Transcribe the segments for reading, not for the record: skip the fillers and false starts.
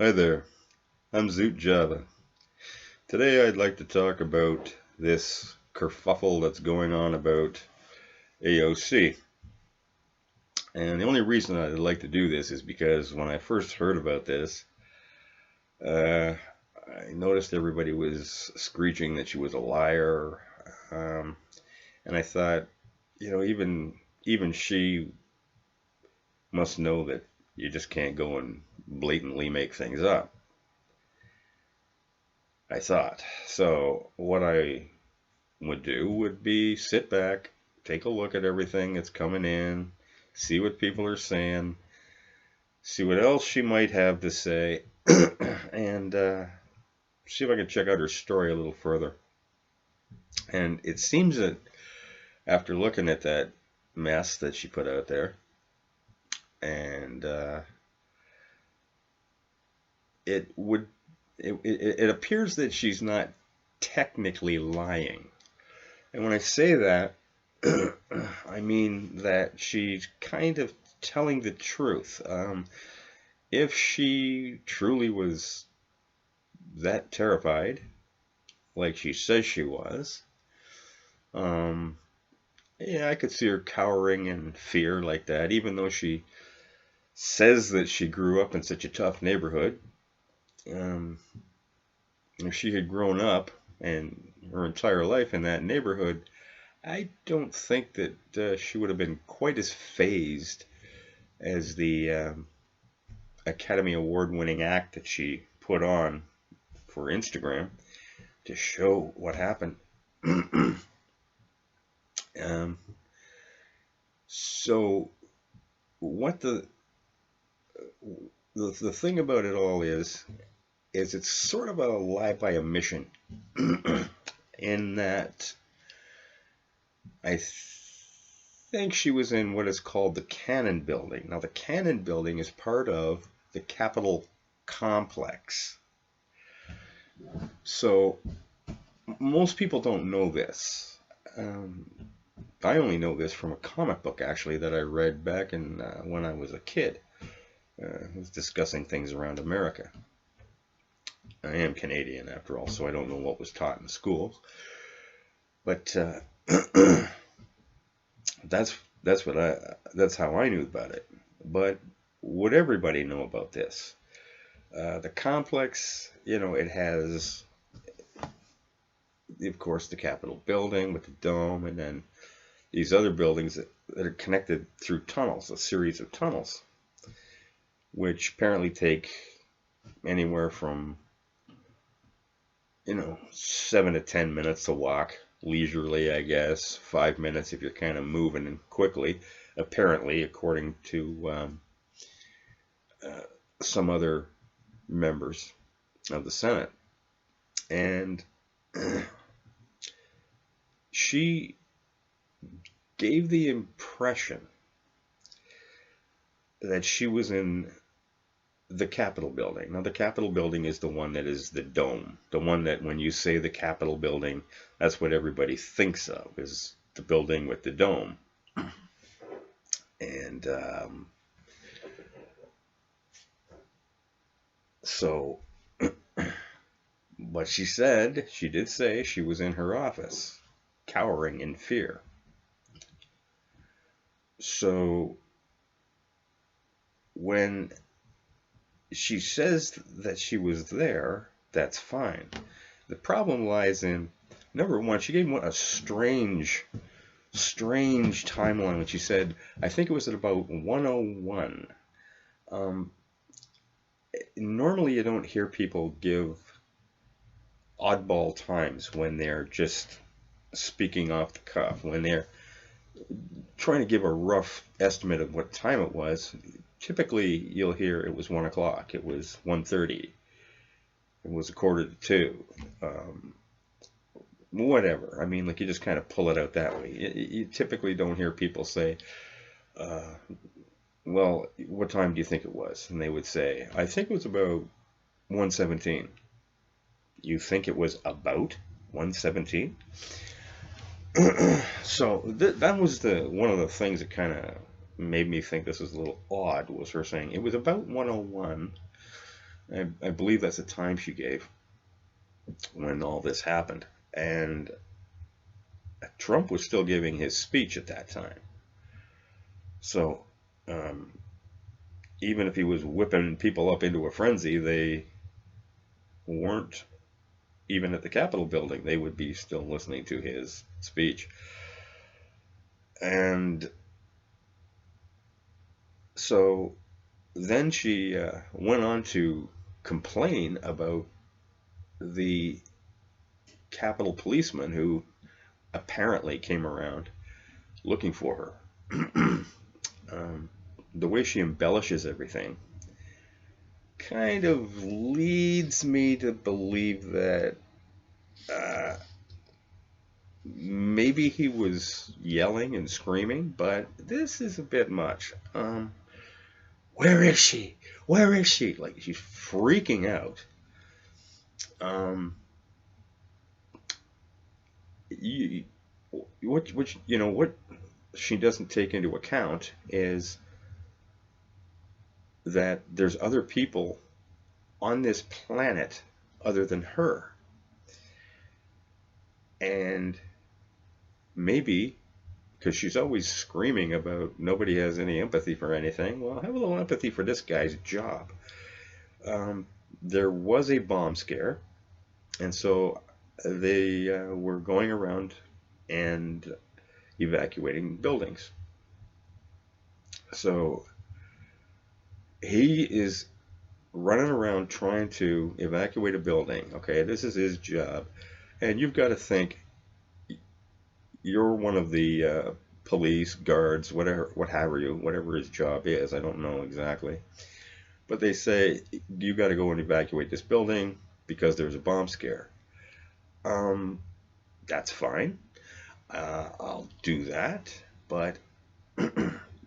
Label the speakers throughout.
Speaker 1: Hi there, I'm Zoot Java. Today I'd like to talk about this kerfuffle that's going on about AOC. And the only reason I'd like to do this is because when I first heard about this, uh, I noticed everybody was screeching that she was a liar. Um, and I thought, even she must know that you just can't go and blatantly make things up. I thought. So what I would do would be sit back, take a look at everything that's coming in, see what people are saying, see what else she might have to say, and see if I can check out her story a little further. And it seems that after looking at that mess that she put out there, and it would it appears that she's not technically lying. And when I say that, I mean that she's kind of telling the truth. If she truly was that terrified, like she says she was, yeah, I could see her cowering in fear like that, even though she says that she grew up in such a tough neighborhood. If she had grown up and her entire life in that neighborhood, I don't think that she would have been quite as phased as the Academy Award winning act that she put on for Instagram to show what happened. So what the thing about it all is it's sort of a lie by omission in that I think she was in what is called the Cannon Building. Now, the Cannon Building is part of the Capitol complex. So, most people don't know this. I only know this from a comic book, actually, that I read back in when I was a kid. It was discussing things around America. I am Canadian, after all, so I don't know what was taught in schools. But that's how I knew about it. But would everybody know about this? The complex, it has, of course, the Capitol building with the dome, and then these other buildings that are connected through tunnels, a series of tunnels, which apparently take anywhere from 7 to 10 minutes to walk leisurely, I guess. 5 minutes if you're kind of moving and quickly, apparently, according to some other members of the Senate. And she gave the impression that she was in the Capitol building. Now, the Capitol building is the one that is the dome. The one that when you say the Capitol building, that's what everybody thinks of, is the building with the dome. And so, but she did say she was in her office, cowering in fear. So, when she says that she was there, that's fine. The problem lies in, number one, she gave a strange timeline when she said, I think it was at about 101. Normally you don't hear people give oddball times when they're just speaking off the cuff. When they're trying to give a rough estimate of what time it was, typically you'll hear it was 1 o'clock, it was 1:30, it was 1:45. Whatever. I mean, like, you just kind of pull it out that way. You typically don't hear people say, well, what time do you think it was? And they would say, I think it was about 1:17. You think it was about 1:17? So that was one of the things that kind of made me think this was a little odd, was her saying it was about 101. I believe that's the time she gave when all this happened. And Trump was still giving his speech at that time. So um, even if he was whipping people up into a frenzy, they weren't even at the Capitol building. They would be still listening to his speech. And so then she went on to complain about the Capitol policeman who apparently came around looking for her. The way she embellishes everything kind of leads me to believe that maybe he was yelling and screaming, but this is a bit much. Where is she? Where is she? Like, she's freaking out. You, what she doesn't take into account is that there's other people on this planet other than her. And maybe, because she's always screaming about nobody has any empathy for anything, well, have a little empathy for this guy's job. There was a bomb scare, and so they were going around and evacuating buildings. So he is running around trying to evacuate a building. Okay, this is his job. And you've got to think, you're one of the police, guards, whatever his job is. I don't know exactly. But they say, you got to go and evacuate this building because there's a bomb scare. That's fine. I'll do that. But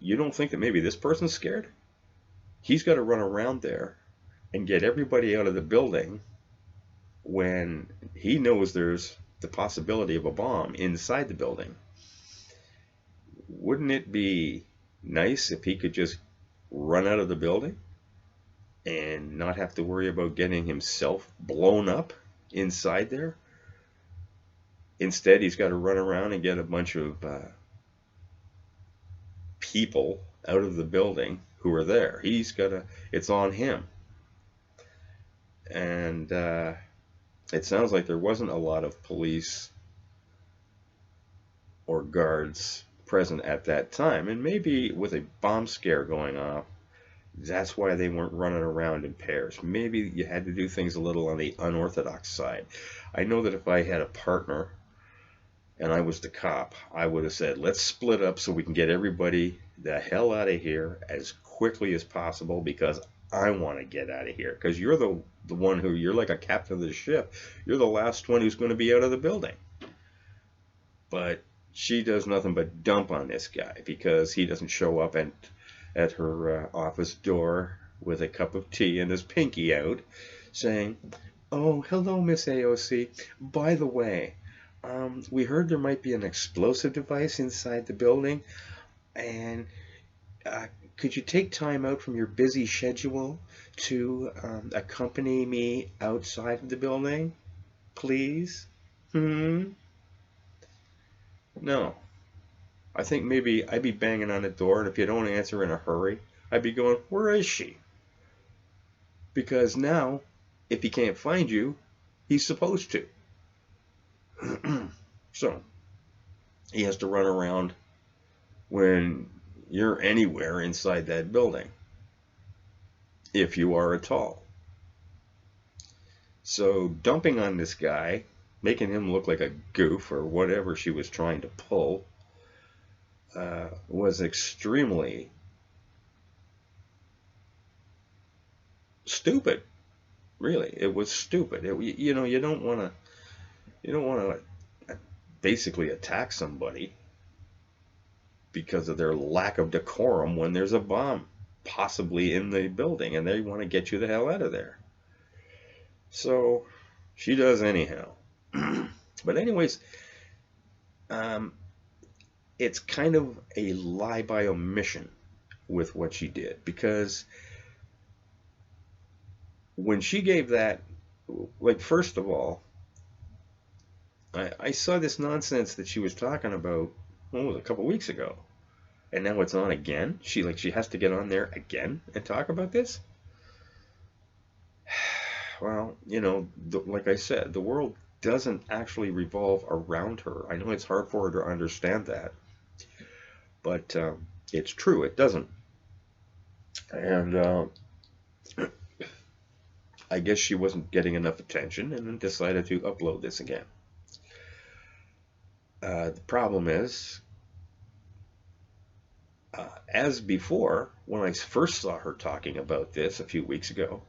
Speaker 1: you don't think that maybe this person's scared? He's got to run around there and get everybody out of the building when he knows there's the possibility of a bomb inside the building. Wouldn't it be nice if he could just run out of the building and not have to worry about getting himself blown up inside there? Instead, he's got to run around and get a bunch of people out of the building who are there. It's on him. And it sounds like there wasn't a lot of police or guards present at that time. And maybe with a bomb scare going off, that's why they weren't running around in pairs. Maybe you had to do things a little on the unorthodox side. I know that if I had a partner and I was the cop, I would have said, let's split up so we can get everybody the hell out of here as quickly as possible, because I want to get out of here. Because you're the one you're like a captain of the ship. You're the last one who's going to be out of the building. But she does nothing but dump on this guy because he doesn't show up at her office door with a cup of tea and his pinky out saying, oh, hello, Miss AOC. By the way, we heard there might be an explosive device inside the building, and could you take time out from your busy schedule to accompany me outside of the building, please? No. I think maybe I'd be banging on the door, and if you don't answer in a hurry, I'd be going, where is she? Because now, if he can't find you, he's supposed to. So, he has to run around when you're anywhere inside that building, if you are at all. So, dumping on this guy, making him look like a goof or whatever she was trying to pull, was extremely stupid. Really, it was stupid. You don't want to basically attack somebody because of their lack of decorum when there's a bomb possibly in the building and they want to get you the hell out of there. So she does anyhow. But anyways, it's kind of a lie by omission with what she did, because when she gave that, like, first of all, I saw this nonsense that she was talking about, what was it, a couple weeks ago, and now it's on again. She has to get on there again and talk about this. Well, like I said, the world doesn't actually revolve around her. I know it's hard for her to understand that, but it's true, it doesn't. And I guess she wasn't getting enough attention and then decided to upload this again. The problem is, as before, when I first saw her talking about this a few weeks ago,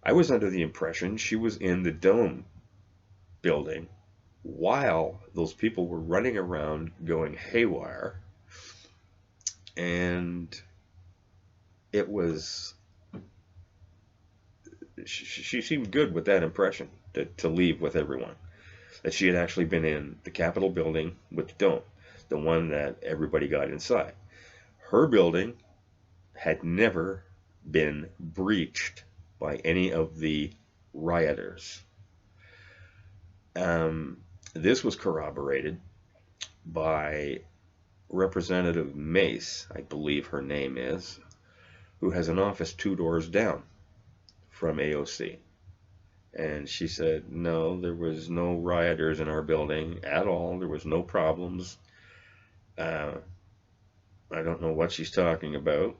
Speaker 1: I was under the impression she was in the Dome building while those people were running around going haywire, and she seemed good with that impression, to leave with everyone, that she had actually been in the Capitol building with the Dome, the one that everybody got inside. Her building had never been breached by any of the rioters. This was corroborated by Representative Mace, I believe her name is, who has an office 2 doors down from AOC. And she said, no, there was no rioters in our building at all. There was no problems. I don't know what she's talking about,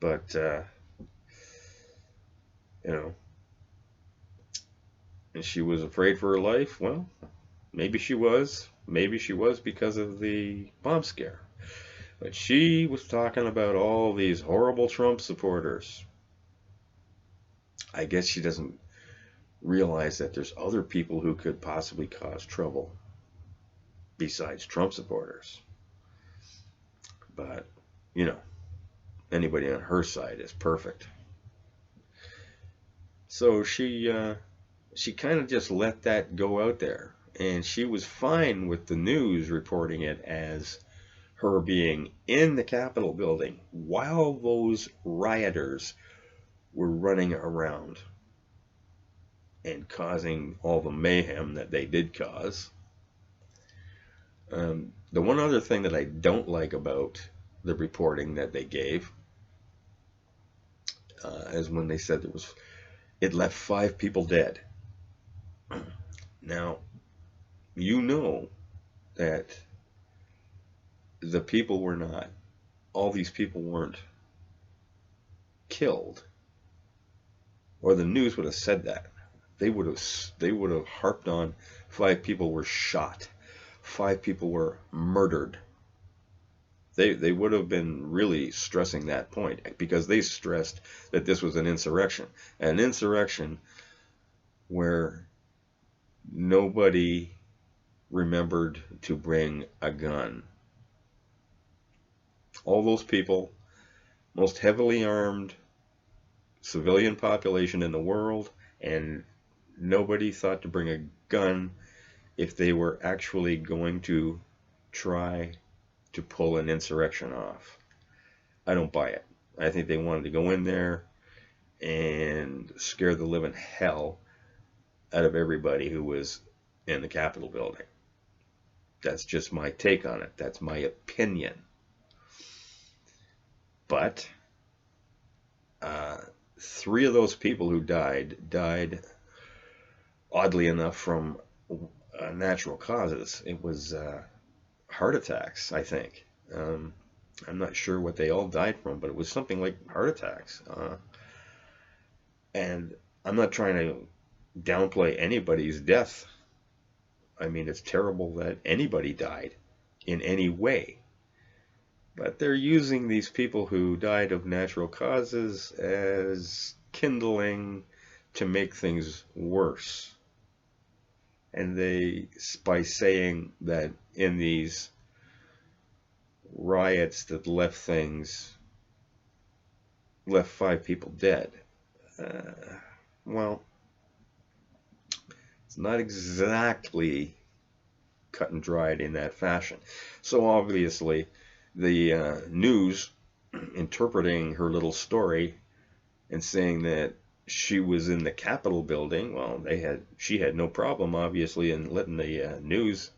Speaker 1: but, and she was afraid for her life. Well, maybe she was. Maybe she was because of the bomb scare. But she was talking about all these horrible Trump supporters. I guess she doesn't realize that there's other people who could possibly cause trouble besides Trump supporters. But, anybody on her side is perfect. So she kind of just let that go out there. And she was fine with the news reporting it as her being in the Capitol building while those rioters were running around and causing all the mayhem that they did cause. The one other thing that I don't like about the reporting that they gave is when they said it left 5 people dead. Now, that all these people weren't killed, or the news would have said that. They would have harped on 5 people were shot, 5 people were murdered. They would have been really stressing that point, because they stressed that this was an insurrection where nobody remembered to bring a gun. All those people, most heavily armed civilian population in the world, and nobody thought to bring a gun if they were actually going to try to pull an insurrection off. I don't buy it. I think they wanted to go in there and scare the living hell out of everybody who was in the Capitol building. That's just my take on it. That's my opinion. But 3 of those people who died oddly enough from natural causes. It was heart attacks, I think. I'm not sure what they all died from, but it was something like heart attacks. And I'm not trying to downplay anybody's death. I mean, it's terrible that anybody died in any way. But they're using these people who died of natural causes as kindling to make things worse. And by saying that in these riots that left 5 people dead, well, it's not exactly cut and dried in that fashion. So obviously, the news interpreting her little story and saying that she was in the Capitol building. Well, she had no problem, obviously, in letting the news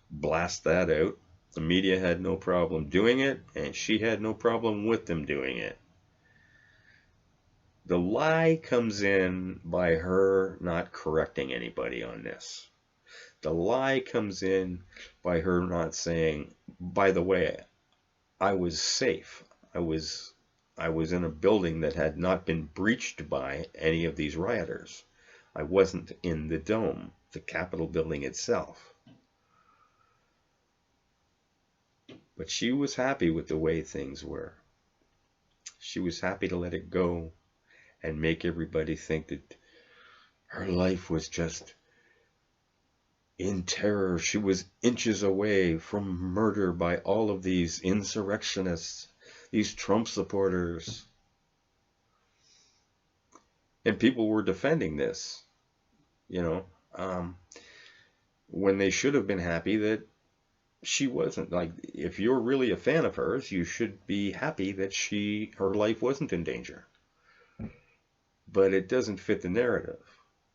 Speaker 1: blast that out. The media had no problem doing it, and she had no problem with them doing it. The lie comes in by her not correcting anybody on this. The lie comes in by her not saying, by the way, I was safe. I was in a building that had not been breached by any of these rioters. I wasn't in the dome, the Capitol building itself. But she was happy with the way things were. She was happy to let it go and make everybody think that her life was just in terror. She was inches away from murder by all of these insurrectionists, these Trump supporters. And people were defending this, you know, when they should have been happy that she wasn't. Like, if you're really a fan of hers, you should be happy that her life wasn't in danger. But it doesn't fit the narrative.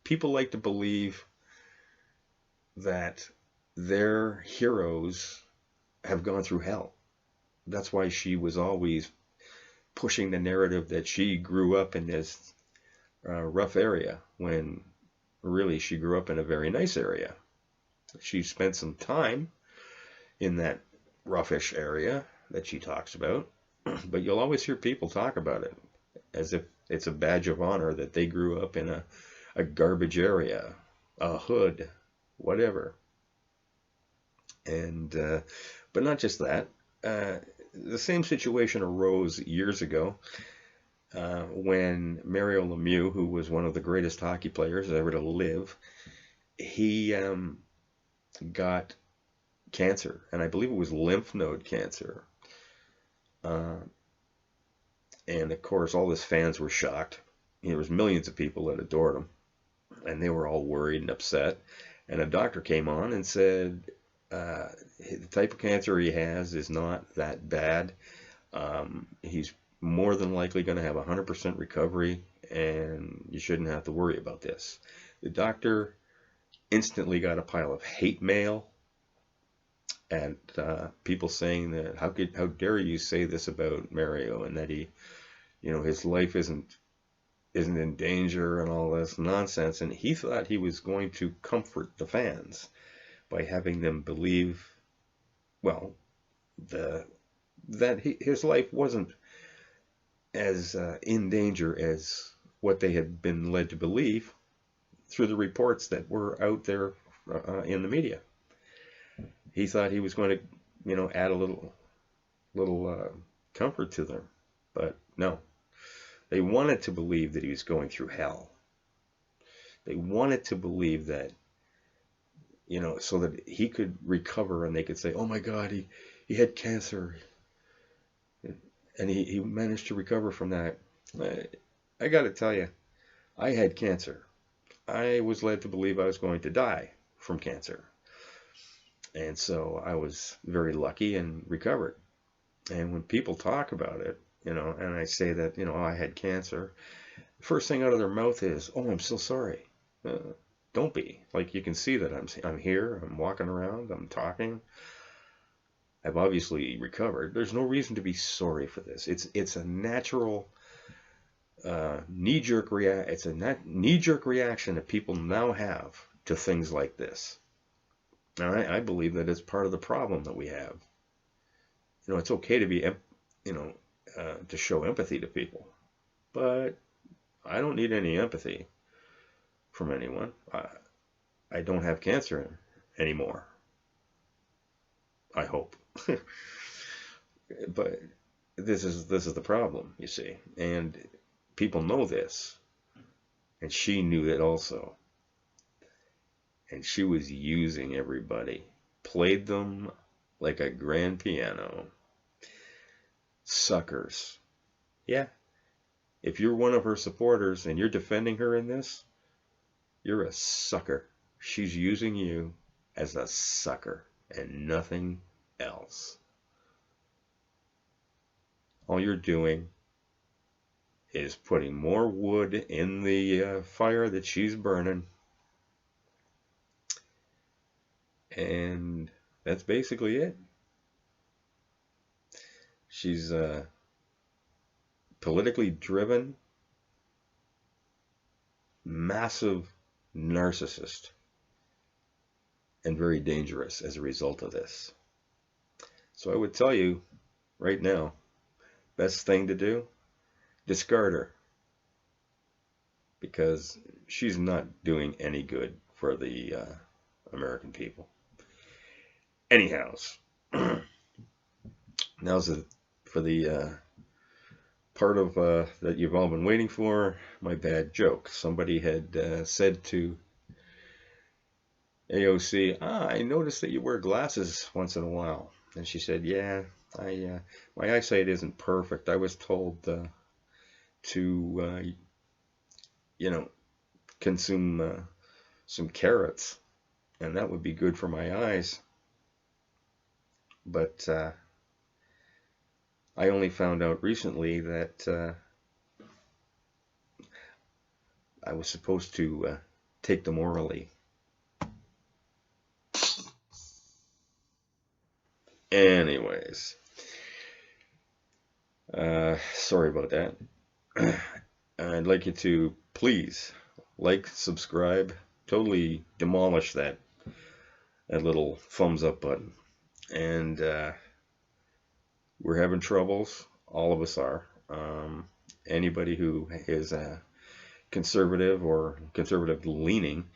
Speaker 1: People like to believe that their heroes have gone through hell. That's why she was always pushing the narrative that she grew up in this rough area, when really she grew up in a very nice area. She spent some time in that roughish area that she talks about, but you'll always hear people talk about it as if it's a badge of honor that they grew up in a garbage area, a hood, whatever. And but not just that. The same situation arose years ago when Mario Lemieux, who was one of the greatest hockey players ever to live, he got cancer, and I believe it was lymph node cancer. And of course, all his fans were shocked. There was millions of people that adored him, and they were all worried and upset. And a doctor came on and said, the type of cancer he has is not that bad. He's more than likely going to have 100% recovery, and you shouldn't have to worry about this. The doctor instantly got a pile of hate mail and people saying that how dare you say this about Mario, and that he, his life isn't in danger and all this nonsense. And he thought he was going to comfort the fans by having them believe, well, that his life wasn't as in danger as what they had been led to believe through the reports that were out there in the media. He thought he was going to, add a little comfort to them, but no. They wanted to believe that he was going through hell. They wanted to believe that, so that he could recover, and they could say, "Oh my God, he had cancer, and he managed to recover from that." I got to tell you, I had cancer. I was led to believe I was going to die from cancer. And so I was very lucky and recovered. And when people talk about it, and I say that, I had cancer, the first thing out of their mouth is, "Oh, I'm so sorry." Don't be. Like, you can see that I'm here, I'm walking around, I'm talking. I've obviously recovered. There's no reason to be sorry for this. It's a natural knee-jerk reaction that people now have to things like this. And I believe that it's part of the problem that we have. It's okay to be, to show empathy to people, but I don't need any empathy from anyone. I don't have cancer anymore. I hope. But this is the problem, you see, and people know this, and she knew it also. And she was using everybody, played them like a grand piano. Suckers. Yeah. If you're one of her supporters and you're defending her in this, you're a sucker. She's using you as a sucker and nothing else. All you're doing is putting more wood in the fire that she's burning. And that's basically it. She's a politically driven, massive narcissist, and very dangerous as a result of this. So I would tell you right now, best thing to do, discard her, because she's not doing any good for the American people. Anyhows, now's for the part of that you've all been waiting for, my bad joke. Somebody had said to AOC, I noticed that you wear glasses once in a while. And she said, yeah, my eyesight isn't perfect. I was told to, consume some carrots, and that would be good for my eyes. But I only found out recently that I was supposed to take them orally. Anyways, sorry about that. I'd like you to please like, subscribe, totally demolish that little thumbs up button. And we're having troubles. All of us are. Anybody who is conservative or conservative leaning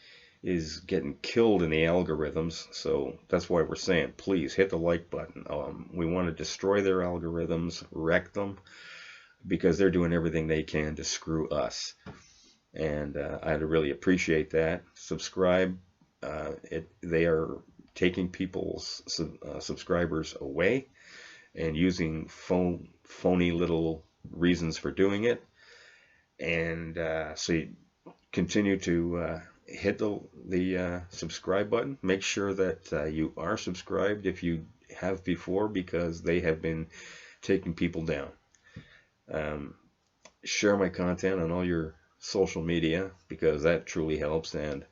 Speaker 1: is getting killed in the algorithms. So that's why we're saying, please hit the like button. We want to destroy their algorithms, wreck them, because they're doing everything they can to screw us. And I'd really appreciate that. Subscribe. They are taking people's subscribers away and using phony little reasons for doing it. And so you continue to hit the subscribe button. Make sure that you are subscribed if you have before, because they have been taking people down. Share my content on all your social media, because that truly helps, and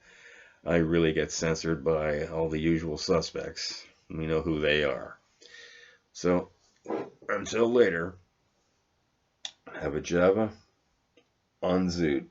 Speaker 1: I really get censored by all the usual suspects. We know who they are. So until later, have a Java on Zoot.